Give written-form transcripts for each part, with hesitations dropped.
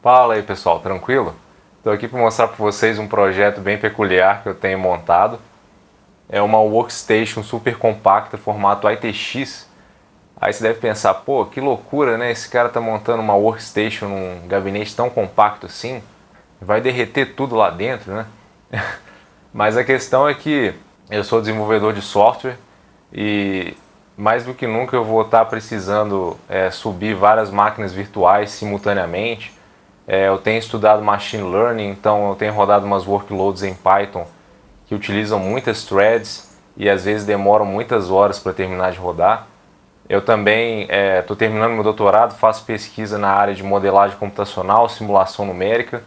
Fala aí pessoal, tranquilo? Estou aqui para mostrar para vocês um projeto bem peculiar que eu tenho montado. É uma workstation super compacta, formato ITX. Aí você deve pensar, pô, que loucura, né? Esse cara tá montando uma workstation num gabinete tão compacto assim. Vai derreter tudo lá dentro, né? Mas a questão é que eu sou desenvolvedor de software e mais do que nunca eu vou estar precisando subir várias máquinas virtuais simultaneamente. Eu tenho estudado Machine Learning, então eu tenho rodado umas workloads em Python que utilizam muitas threads e às vezes demoram muitas horas para terminar de rodar. Eu também estou terminando meu doutorado, faço pesquisa na área de modelagem computacional, simulação numérica.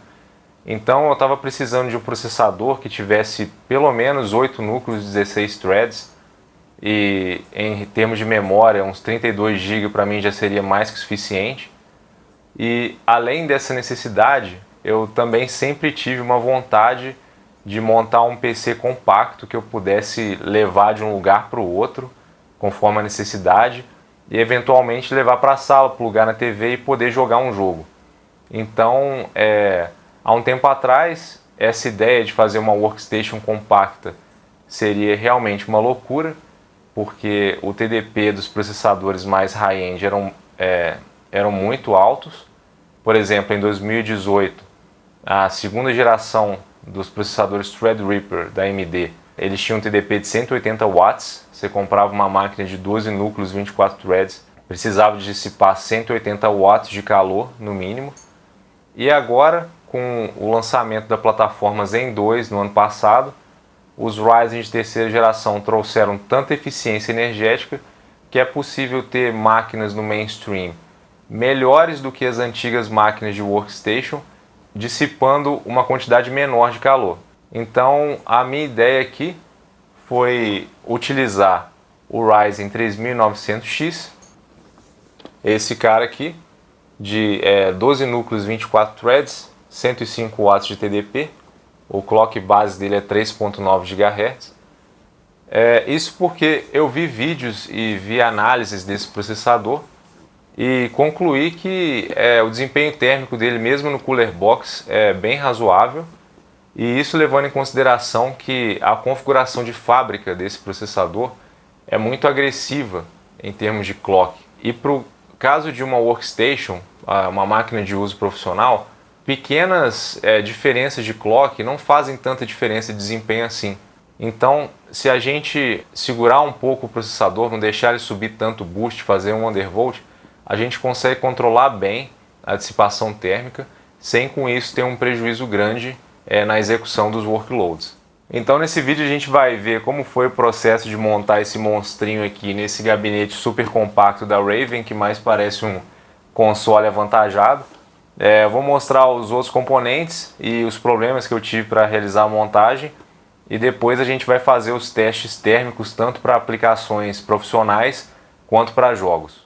Então eu estava precisando de um processador que tivesse pelo menos 8 núcleos, 16 threads. E em termos de memória, uns 32 GB para mim já seria mais que suficiente. E além dessa necessidade, eu também sempre tive uma vontade de montar um PC compacto que eu pudesse levar de um lugar para o outro, conforme a necessidade, e eventualmente levar para a sala, plugar na TV e poder jogar um jogo. Então, há um tempo atrás, essa ideia de fazer uma workstation compacta seria realmente uma loucura, porque o TDP dos processadores mais high-end eram muito altos. Por exemplo, em 2018, a segunda geração dos processadores Threadripper da AMD, eles tinham um TDP de 180 watts. Você comprava uma máquina de 12 núcleos, 24 threads, precisava dissipar 180 watts de calor, no mínimo. E agora, com o lançamento da plataforma Zen 2 no ano passado, os Ryzen de terceira geração trouxeram tanta eficiência energética que é possível ter máquinas no mainstream melhores do que as antigas máquinas de workstation, dissipando uma quantidade menor de calor. Então, a minha ideia aqui foi utilizar o Ryzen 3900X, esse cara aqui, de 12 núcleos, 24 threads, 105 watts de TDP. O clock base dele é 3.9 GHz. Isso porque eu vi vídeos e vi análises desse processador e concluí que o desempenho térmico dele, mesmo no cooler box, é bem razoável. E isso levando em consideração que a configuração de fábrica desse processador é muito agressiva em termos de clock. E para o caso de uma workstation, uma máquina de uso profissional, pequenas diferenças de clock não fazem tanta diferença de desempenho assim. Então, se a gente segurar um pouco o processador, não deixar ele subir tanto o boost, fazer um undervolt, a gente consegue controlar bem a dissipação térmica, sem com isso ter um prejuízo grande na execução dos workloads. Então nesse vídeo a gente vai ver como foi o processo de montar esse monstrinho aqui nesse gabinete super compacto da Raven, que mais parece um console avantajado. Eu vou mostrar os outros componentes e os problemas que eu tive para realizar a montagem, e depois a gente vai fazer os testes térmicos tanto para aplicações profissionais quanto para jogos.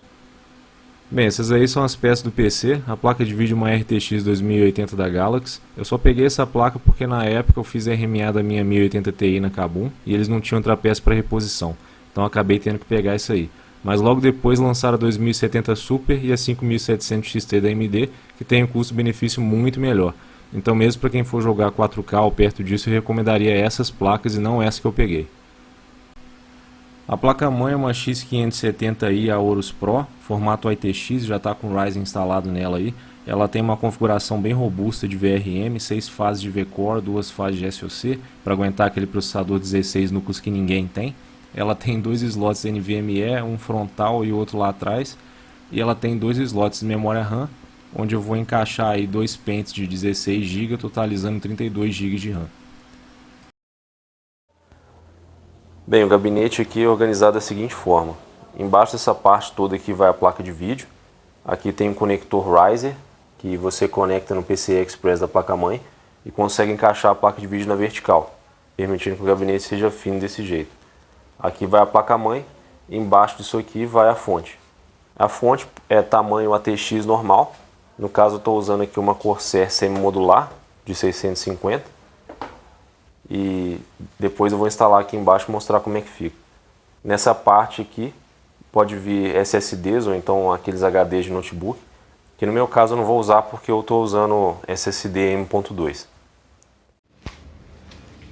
Bem, essas aí são as peças do PC, a placa de vídeo é uma RTX 2080 da Galaxy. Eu só peguei essa placa porque na época eu fiz a RMA da minha 1080 Ti na Kabum e eles não tinham outra peça para reposição, então eu acabei tendo que pegar isso aí. Mas logo depois lançaram a 2070 Super e a 5700 XT da AMD, que tem um custo-benefício muito melhor. Então mesmo para quem for jogar 4K ou perto disso, eu recomendaria essas placas e não essa que eu peguei. A placa-mãe é uma X570i Aorus Pro, formato ITX, já está com o Ryzen instalado nela aí. Ela tem uma configuração bem robusta de VRM, 6 fases de V-Core, 2 fases de SoC, para aguentar aquele processador 16 núcleos que ninguém tem. Ela tem 2 slots NVMe, um frontal e outro lá atrás. E ela tem 2 slots de memória RAM, onde eu vou encaixar aí 2 pentes de 16 GB, totalizando 32 GB de RAM. Bem, o gabinete aqui é organizado da seguinte forma. Embaixo dessa parte toda aqui vai a placa de vídeo. Aqui tem um conector Riser, que você conecta no PCI Express da placa-mãe e consegue encaixar a placa de vídeo na vertical, permitindo que o gabinete seja fino desse jeito. Aqui vai a placa-mãe, embaixo disso aqui vai a fonte. A fonte é tamanho ATX normal, no caso eu estou usando aqui uma Corsair semi-modular de 650. E depois eu vou instalar aqui embaixo e mostrar como é que fica. Nessa parte aqui pode vir SSDs ou então aqueles HDs de notebook. que no meu caso eu não vou usar porque eu estou usando SSD M.2.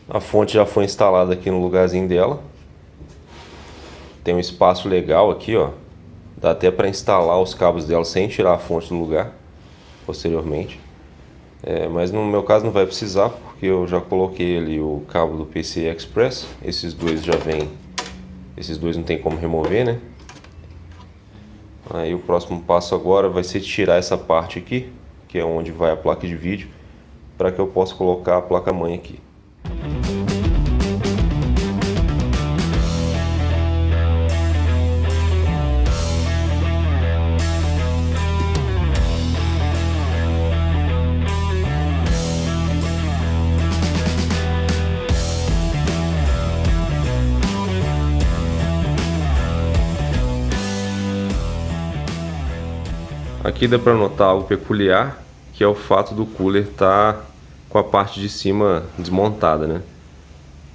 A fonte já foi instalada aqui no lugarzinho dela. Tem um espaço legal aqui, ó. Dá até para instalar os cabos dela sem tirar a fonte do lugar posteriormente. Mas no meu caso não vai precisar, porque eu já coloquei ali o cabo do PCI Express. Esses dois já vêm, esses dois não tem como remover, né? Aí o próximo passo agora vai ser tirar essa parte aqui, que é onde vai a placa de vídeo, para que eu possa colocar a placa-mãe aqui. Aqui dá para notar algo peculiar, que é o fato do cooler estar com a parte de cima desmontada, né?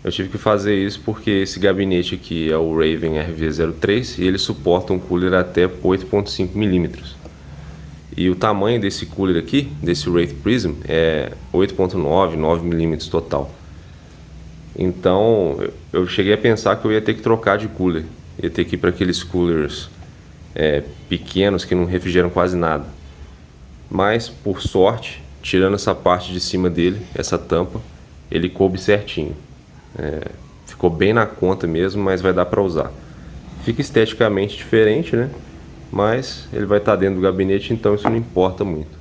Eu tive que fazer isso porque esse gabinete aqui é o Raven RV03 e ele suporta um cooler até 8.5 mm. E o tamanho desse cooler aqui, desse Wraith Prism, é 8.9, 9 mm total. Então eu cheguei a pensar que eu ia ter que trocar de cooler, ia ter que ir para aqueles coolers pequenos que não refrigeram quase nada. Mas por sorte, tirando essa parte de cima dele, essa tampa, ele coube certinho. Ficou bem na conta mesmo, mas vai dar para usar. Fica esteticamente diferente, né? Mas ele vai estar dentro do gabinete, então isso não importa muito.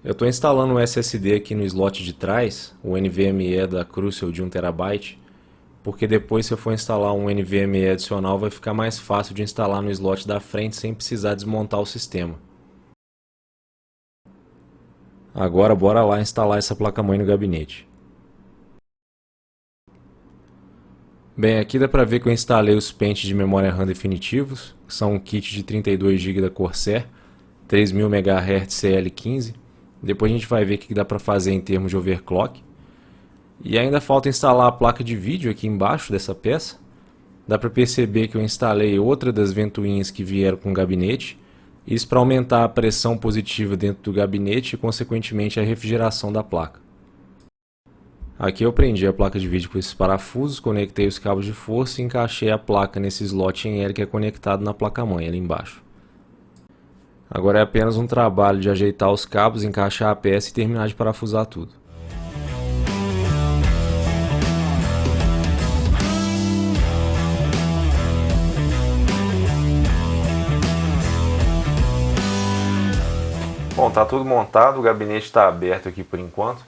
Eu estou instalando um SSD aqui no slot de trás, o NVMe da Crucial de 1 TB, porque depois, se eu for instalar um NVMe adicional, vai ficar mais fácil de instalar no slot da frente sem precisar desmontar o sistema. Agora bora lá instalar essa placa-mãe no gabinete. Bem, aqui dá para ver que eu instalei os pentes de memória RAM definitivos, que são um kit de 32 GB da Corsair, 3000 MHz CL15. Depois a gente vai ver o que dá para fazer em termos de overclock. E ainda falta instalar a placa de vídeo aqui embaixo dessa peça. Dá para perceber que eu instalei outra das ventoinhas que vieram com o gabinete. Isso para aumentar a pressão positiva dentro do gabinete e consequentemente a refrigeração da placa. Aqui eu prendi a placa de vídeo com esses parafusos, conectei os cabos de força e encaixei a placa nesse slot em L que é conectado na placa-mãe ali embaixo. Agora é apenas um trabalho de ajeitar os cabos, encaixar a peça e terminar de parafusar tudo. Bom, tá tudo montado, o gabinete está aberto aqui por enquanto.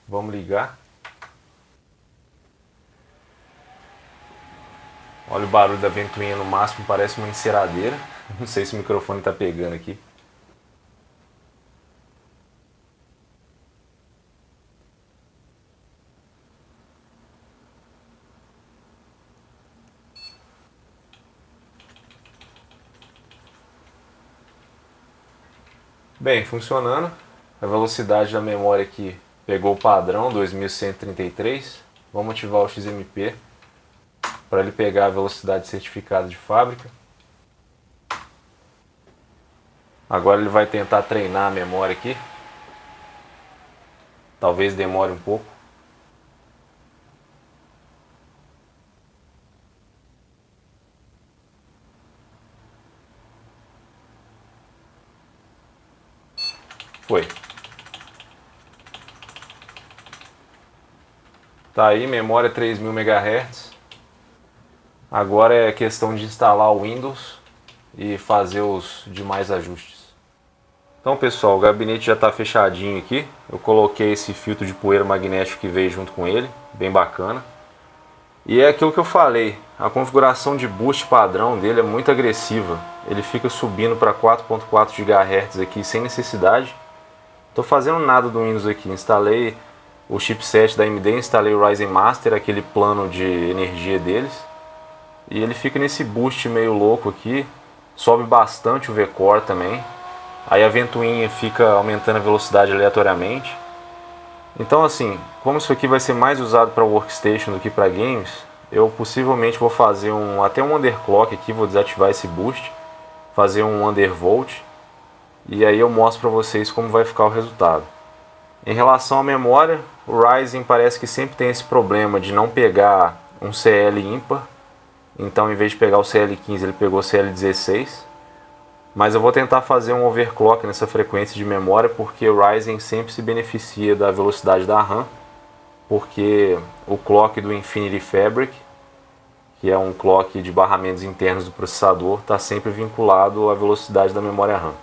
Vamos ligar. Olha o barulho da ventoinha no máximo, parece uma enceradeira. Não sei se o microfone está pegando aqui. Bem, funcionando. A velocidade da memória aqui pegou o padrão 2133. Vamos ativar o XMP para ele pegar a velocidade certificada de fábrica. Agora ele vai tentar treinar a memória aqui. Talvez demore um pouco. Foi. Tá aí, memória 3000 MHz. Agora é questão de instalar o Windows e fazer os demais ajustes. Então pessoal, o gabinete já está fechadinho aqui. Eu coloquei esse filtro de poeira magnético que veio junto com ele, bem bacana. E é aquilo que eu falei, a configuração de boost padrão dele é muito agressiva. Ele fica subindo para 4.4 GHz aqui sem necessidade. Estou fazendo nada do Windows aqui, instalei o chipset da AMD, instalei o Ryzen Master, aquele plano de energia deles. E ele fica nesse boost meio louco aqui, sobe bastante o V-Core também. Aí a ventoinha fica aumentando a velocidade aleatoriamente. Então assim, como isso aqui vai ser mais usado para workstation do que para games, eu possivelmente vou fazer até um underclock aqui, vou desativar esse boost, fazer um undervolt e aí eu mostro para vocês como vai ficar o resultado. Em relação à memória, o Ryzen parece que sempre tem esse problema de não pegar um CL ímpar, então em vez de pegar o CL15 ele pegou o CL16, mas eu vou tentar fazer um overclock nessa frequência de memória porque o Ryzen sempre se beneficia da velocidade da RAM, porque o clock do Infinity Fabric, que é um clock de barramentos internos do processador, está sempre vinculado à velocidade da memória RAM.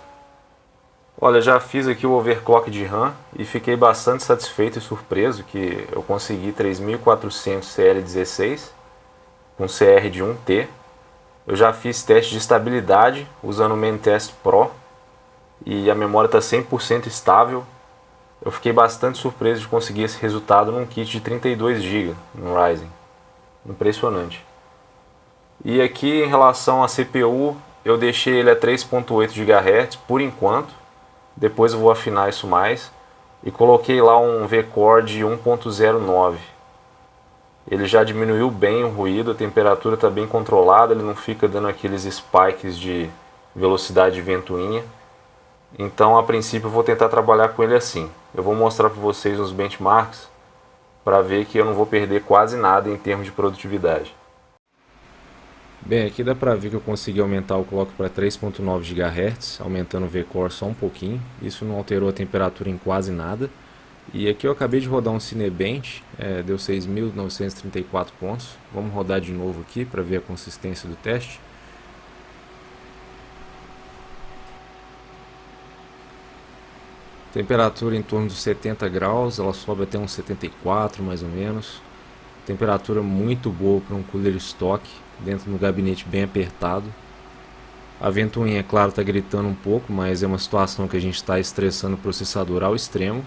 Olha, já fiz aqui o overclock de RAM e fiquei bastante satisfeito e surpreso que eu consegui 3400 CL16 com CR de 1T. Eu já fiz teste de estabilidade usando o Mentest Pro e a memória está 100% estável. Eu fiquei bastante surpreso de conseguir esse resultado num kit de 32 GB no Ryzen. Impressionante. E aqui em relação à CPU, eu deixei ele a 3.8 GHz por enquanto. Depois eu vou afinar isso mais. E coloquei lá um V-Core de 1.09. Ele já diminuiu bem o ruído, a temperatura está bem controlada, ele não fica dando aqueles spikes de velocidade de ventoinha. Então a princípio eu vou tentar trabalhar com ele assim. Eu vou mostrar para vocês os benchmarks para ver que eu não vou perder quase nada em termos de produtividade. Bem, aqui dá pra ver que eu consegui aumentar o clock para 3.9 GHz, aumentando o V-Core só um pouquinho. Isso não alterou a temperatura em quase nada. E aqui eu acabei de rodar um Cinebench, deu 6.934 pontos. Vamos rodar de novo aqui para ver a consistência do teste. Temperatura em torno dos 70 graus, ela sobe até uns 74 mais ou menos. Temperatura muito boa para um cooler estoque, dentro do gabinete bem apertado. A ventoinha, é claro, está gritando um pouco, mas é uma situação que a gente está estressando o processador ao extremo.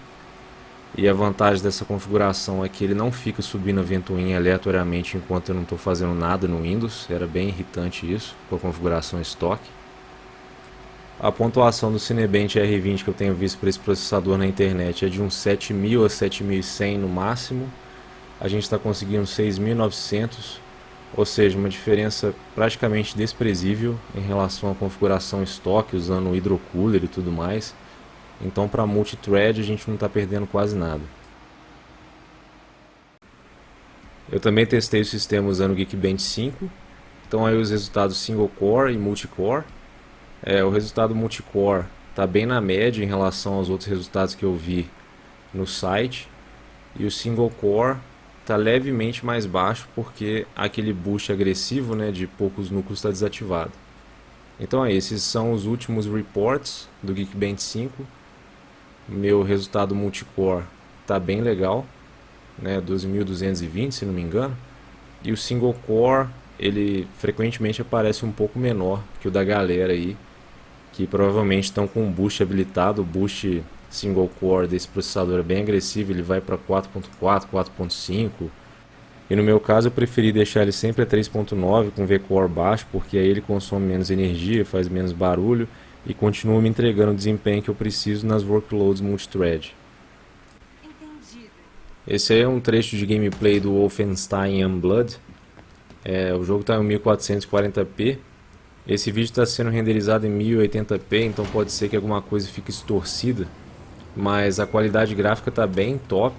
E a vantagem dessa configuração é que ele não fica subindo a ventoinha aleatoriamente enquanto eu não estou fazendo nada no Windows. Era bem irritante isso, com a configuração estoque. A pontuação do Cinebench R20 que eu tenho visto para esse processador na internet é de uns 7.000 a 7.100 no máximo. A gente está conseguindo 6.900, ou seja, uma diferença praticamente desprezível em relação à configuração estoque, usando o hidrocooler e tudo mais. Então para multithread a gente não está perdendo quase nada. Eu também testei o sistema usando o Geekbench 5. Então aí os resultados single core e multicore. O resultado multicore está bem na média em relação aos outros resultados que eu vi no site. E o single core está levemente mais baixo porque aquele boost agressivo, né, de poucos núcleos está desativado. Então esses são os últimos reports do Geekbench 5. Meu resultado multicore está bem legal, né, 12.220 se não me engano. E o single core, ele frequentemente aparece um pouco menor que o da galera aí, que provavelmente estão com um boost habilitado. O boost single core desse processador é bem agressivo, ele vai para 4.4, 4.5. E no meu caso eu preferi deixar ele sempre a 3.9 com V-Core baixo, porque aí ele consome menos energia, faz menos barulho e continua me entregando o desempenho que eu preciso nas workloads multithread. Esse aí é um trecho de gameplay do Wolfenstein Youngblood. O jogo está em 1440p. Esse vídeo está sendo renderizado em 1080p, então pode ser que alguma coisa fique distorcida, mas a qualidade gráfica está bem top.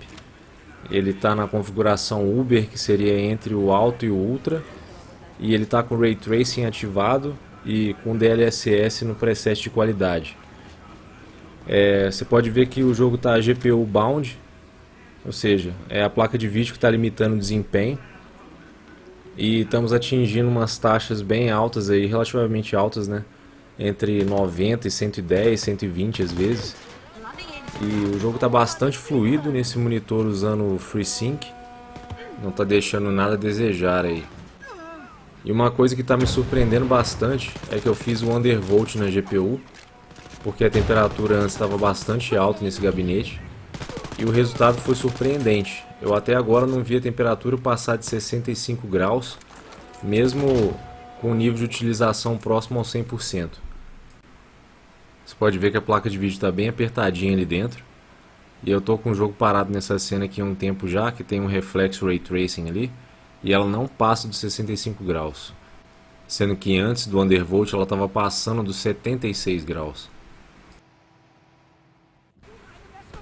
Ele está na configuração Uber, que seria entre o alto e o ultra, e ele está com Ray Tracing ativado e com DLSS no preset de qualidade. Você pode ver que o jogo está GPU bound, ou seja, é a placa de vídeo que está limitando o desempenho. E estamos atingindo umas taxas bem altas aí, relativamente altas, né? Entre 90 e 110, 120 às vezes. E o jogo está bastante fluido nesse monitor usando o FreeSync. Não está deixando nada a desejar aí. E uma coisa que está me surpreendendo bastante é que eu fiz o undervolt na GPU, porque a temperatura antes estava bastante alta nesse gabinete. E o resultado foi surpreendente. Eu até agora não vi a temperatura passar de 65 graus, mesmo com o nível de utilização próximo ao 100%. Você pode ver que a placa de vídeo está bem apertadinha ali dentro. E eu estou com o jogo parado nessa cena aqui há um tempo já, que tem um reflexo Ray Tracing ali, e ela não passa dos 65 graus. Sendo que antes do undervolt ela estava passando dos 76 graus.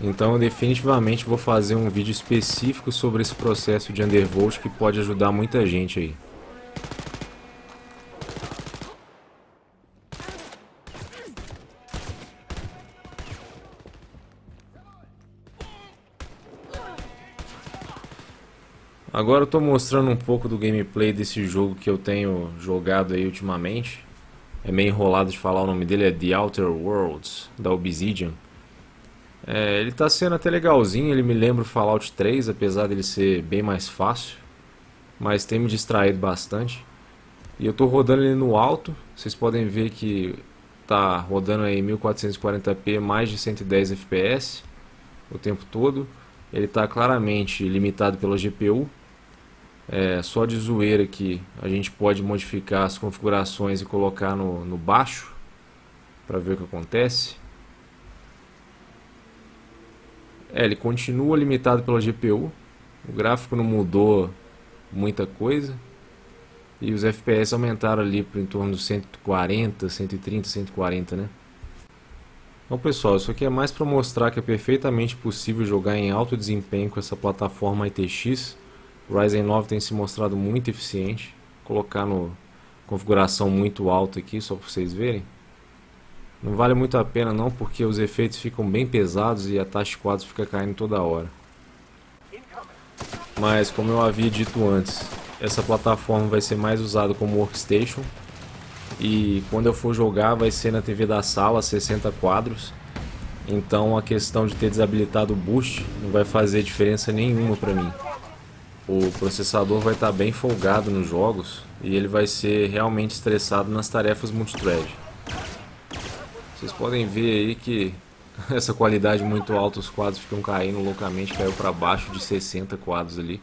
Então eu definitivamente vou fazer um vídeo específico sobre esse processo de undervolt que pode ajudar muita gente aí. Agora eu estou mostrando um pouco do gameplay desse jogo que eu tenho jogado aí ultimamente. É meio enrolado de falar o nome dele, é The Outer Worlds, da Obsidian. Ele está sendo até legalzinho, ele me lembra o Fallout 3, apesar dele ser bem mais fácil. Mas tem me distraído bastante. E eu estou rodando ele no alto, vocês podem ver que está rodando aí 1440p, mais de 110 fps o tempo todo. Ele está claramente limitado pela GPU. Só de zoeira que a gente pode modificar as configurações e colocar no baixo para ver o que acontece. Ele continua limitado pela GPU, o gráfico não mudou muita coisa e os FPS aumentaram ali por em torno dos 140, 130, 140, né? Então pessoal, isso aqui é mais para mostrar que é perfeitamente possível jogar em alto desempenho com essa plataforma ITX. O Ryzen 9 tem se mostrado muito eficiente. Vou colocar no configuração muito alta aqui, só para vocês verem. Não vale muito a pena não, porque os efeitos ficam bem pesados e a taxa de quadros fica caindo toda hora. Mas como eu havia dito antes, essa plataforma vai ser mais usada como workstation. E quando eu for jogar vai ser na TV da sala, 60 quadros. Então a questão de ter desabilitado o boost não vai fazer diferença nenhuma para mim. O processador vai estar bem folgado nos jogos e ele vai ser realmente estressado nas tarefas multithread. Vocês podem ver aí que essa qualidade muito alta, os quadros ficam caindo loucamente, caiu para baixo de 60 quadros ali.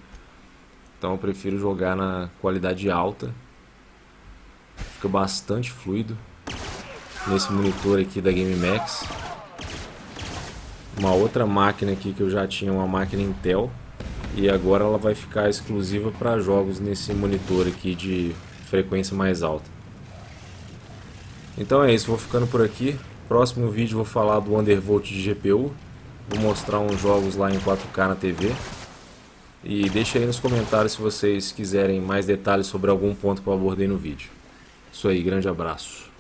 Então eu prefiro jogar na qualidade alta. Fica bastante fluido nesse monitor aqui da GameMax. Uma outra máquina aqui que eu já tinha, uma máquina Intel, e agora ela vai ficar exclusiva para jogos nesse monitor aqui de frequência mais alta. Então é isso, vou ficando por aqui. Próximo vídeo vou falar do undervolt de GPU. Vou mostrar uns jogos lá em 4K na TV. E deixa aí nos comentários se vocês quiserem mais detalhes sobre algum ponto que eu abordei no vídeo. Isso aí, grande abraço.